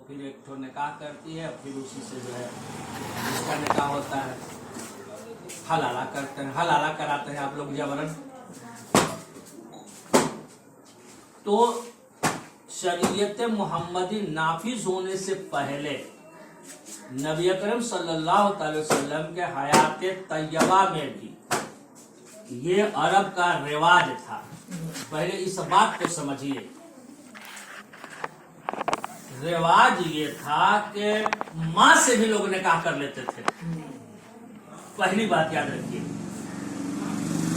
फिर एक ठो निकाह करती है, फिर उसी से जो है उसका निकाह होता है। हलाला करते हैं, हलाला कराते हैं आप लोग जबरन। तो शरीयत मोहम्मदी नाफिज होने से पहले नबी अकरम सल्लल्लाहु अलैहि वसल्लम के हयात तैयबा में भी ये अरब का रिवाज था। पहले इस बात को समझिए, रिवाज ये था कि माँ से भी लोग निकाह कर लेते थे। पहली बात याद रखिए,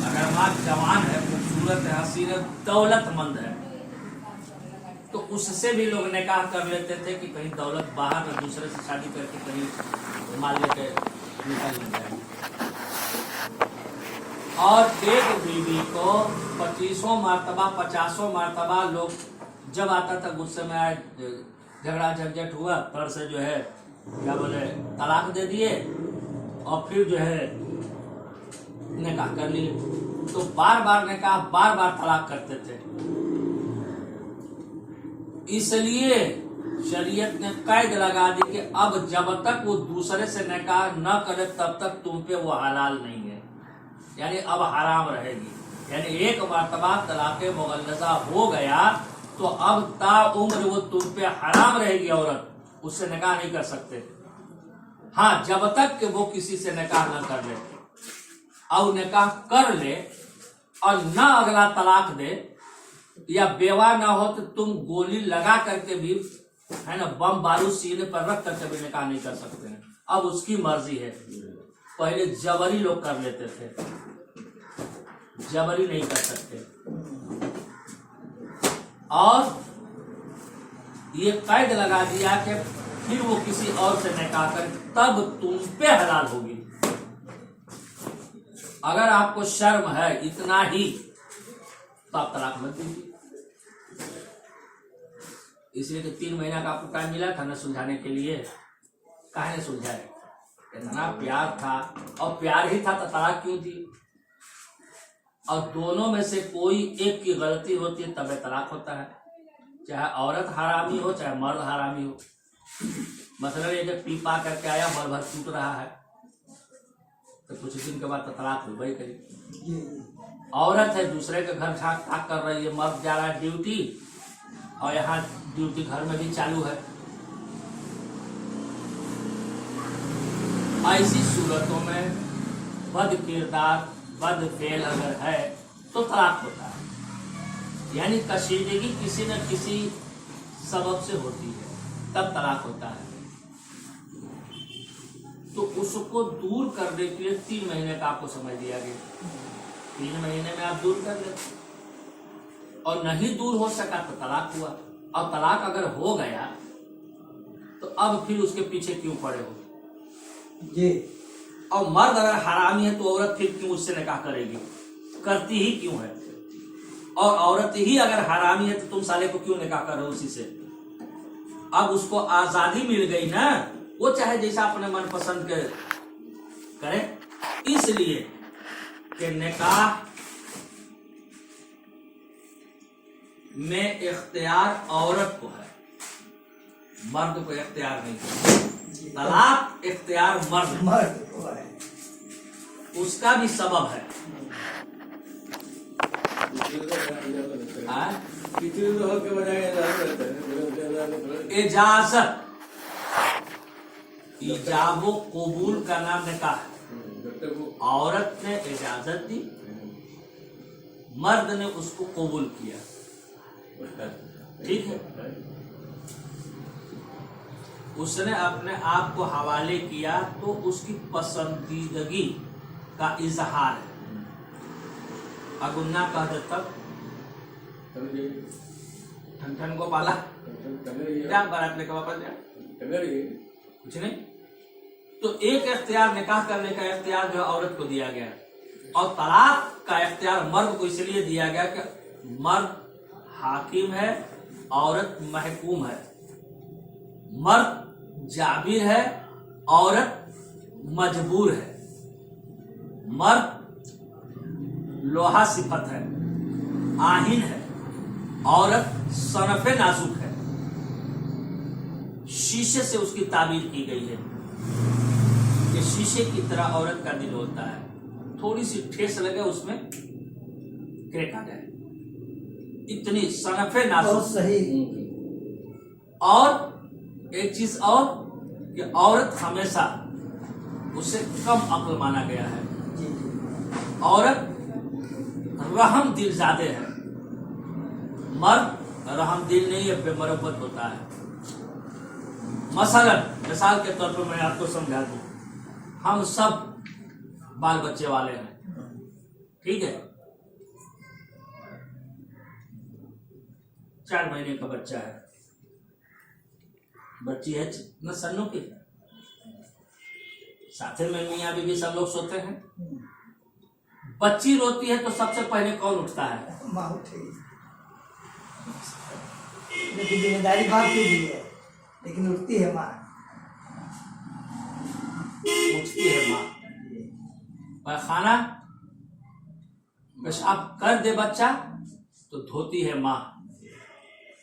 अगर माँ जवान है, खूबसूरत है, हसीन है, दौलतमंद है, तो उससे भी लोग निकाह कर लेते थे कि कहीं दौलत बाहर न दूसरे से शादी करके कहीं माल लेके निकल जाए। और एक बीवी को 25 मरतबा 50 मरतबा लोग जब आता था गुस्से में आए, झगड़ा झंझट हुआ, पर से जो है क्या बोले तलाक दे दिए और फिर जो है निकाह कर लिए। तो बार बार निकाह, बार बार तलाक करते थे। इसलिए शरीयत ने कैद लगा दी कि अब जब तक वो दूसरे से निकाह न करे तब तक तुम पे वो हलाल नहीं है, यानी अब हराम रहेगी। यानी एक मरतबा तलाक मुगल्लज़ा हो गया तो अब ताउम्र वो तुम पे हराम रहेगी, औरत उससे निकाह नहीं कर सकते। हाँ, जब तक कि वो किसी से निकाह न कर ले, और निकाह कर ले और न अगला तलाक दे या बेवा ना हो तो तुम गोली लगा करके भी, है ना, बम बारूद सीने पर रख करके भी निकाह नहीं कर सकते हैं। अब उसकी मर्जी है। पहले जबरी लोग कर लेते थे, जबरी नहीं कर सकते। और ये कैद लगा दिया कि फिर वो किसी और से निकाह कर तब तुम पे हलाल होगी। अगर आपको शर्म है इतना ही तो आप तलाक मत दीजिए। इसलिए तो 3 महीना का आपको टाइम मिला था ना सुलझाने के लिए, काहे ने सुलझाए? इतना प्यार था, और प्यार ही था तो तलाक क्यों दी? और दोनों में से कोई एक की गलती होती है तब तलाक होता है, चाहे औरत हरामी हो चाहे मर्द हरामी हो। मतलब ये जब पी पा करके आया, भर भर टूट रहा है, तो कुछ दिन के बाद तो तलाक हो गई करी। औरत है, दूसरे के घर झाक झाक कर रही है, मर्द जा रहा है ड्यूटी, और यहाँ ड्यूटी घर में भी चालू है। ऐसी सूरतों में बद किरदार, बद फेल अगर है तो तलाक होता है। यानी कशीदगी किसी न किसी सबब से होती है, तब तलाक होता है। तो उसको दूर करने के लिए 3 महीने का आपको समय दिया गया। 3 महीने में आप दूर कर लेते, और नहीं दूर हो सका तो तलाक हुआ। और तलाक अगर हो गया तो अब फिर उसके पीछे क्यों पड़े हो जी? और मर्द अगर हरामी है तो औरत फिर क्यों उससे निकाह करेगी? करती ही क्यों है? और औरत ही अगर हरामी है तो तुम साले को क्यों निकाह कर रहे हो उसी से? अब उसको आजादी मिल गई ना, वो चाहे जैसा अपने मन पसंद के करे। इसलिए कि निकाह में इख्तियार औरत को है, मर्द को इख्तियार नहीं। तलाक इख्तियार मर्द को है, उसका भी सबब है। इजाजत, इजाबो कबूल का नाम निकाह है। औरत ने इजाजत दी, मर्द ने उसको कबूल किया, ठीक है। उसने अपने आप को हवाले किया तो उसकी पसंदीदगी का इजहार है। अगुन्ना कह दे तब ठन ठन को पाला क्या बारात लेकर वापस जाए, कुछ नहीं। तो एक इख्तियार निकाह करने का इख्तियार जो औरत को दिया गया, और तलाक का इख्तियार मर्द को इसलिए दिया गया कि मर्द हाकिम है, औरत महकूम है। मर्द जाबिर है, औरत मजबूर है। मर्द लोहा सिफत है, आहीन है, औरत सनफे नाजुक है। शीशे से उसकी ताबीर की गई है कि शीशे की तरह औरत का दिल होता है, थोड़ी सी ठेस लगे उसमें क्रैक आ जाए, इतनी सनफे नाजुक। सही। और एक चीज और कि औरत हमेशा उसे कम अक्ल माना गया है। औरत रहम दिल ज्यादा है, मर्द रहम दिल नहीं है, बेमरब्बत होता है। मिसाल के तौर पर मैं आपको समझा दूं, हम सब बाल बच्चे वाले हैं, ठीक है, 4 महीने का बच्चा है, बच्ची है न सन्नों की, साथे में मियाँ बीवी सब लोग सोते हैं। बच्ची रोती है तो सबसे पहले कौन उठता है? माँ उठेगी, लेकिन जिम्मेदारी बाप की भी है, लेकिन उठती है माँ। उठती है माँ। पैखाना पेशाब कर दे बच्चा तो धोती है माँ,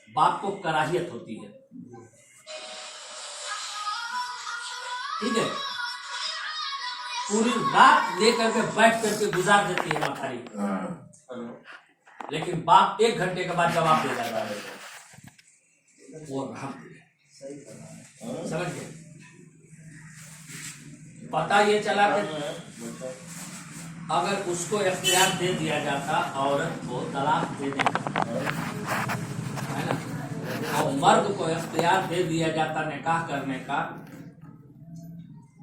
बाप को कराहियत होती है, ठीक है। पूरी रात लेकर के बैठ करके गुजार देती है मखारी, लेकिन बाप 1 घंटे के बाद जवाब दे जाता है वो समझ गए। पता ये चला कि अगर उसको इख्तियार दे दिया जाता औरत को तलाक देने का, है ना, और मर्द को इख्तियार दे दिया जाता निकाह करने का,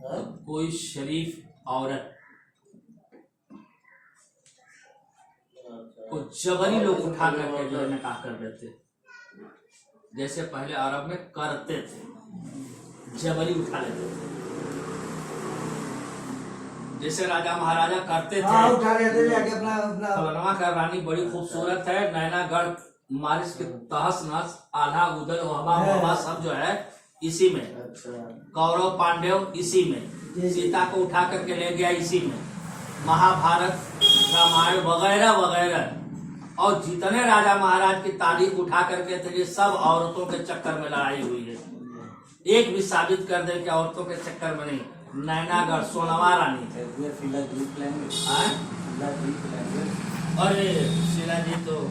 तो कोई शरीफ औरत को जबरी लोग उठा करके जो है निकाह कर देते, जैसे पहले अरब में करते थे, जबरी उठा लेते थे, जैसे राजा महाराजा करते थे। उठा लेते थे अपना फलनवा का रानी बड़ी खूबसूरत है, नैनागढ़ मारिस के तहस नहस आधा उदल वबा सब जो है इसी में, कौरव पांडव इसी में, सीता को उठा करके ले गया इसी में, महाभारत रामायण वगैरह वगैरह, और जितने राजा महाराज की तारीख उठा करके थे, ये सब औरतों के चक्कर में लड़ाई हुई है। एक भी साबित कर दे कि औरतों के चक्कर में नहीं, नैनागढ़ सोनवा रानी थे। अरे शीला जी तो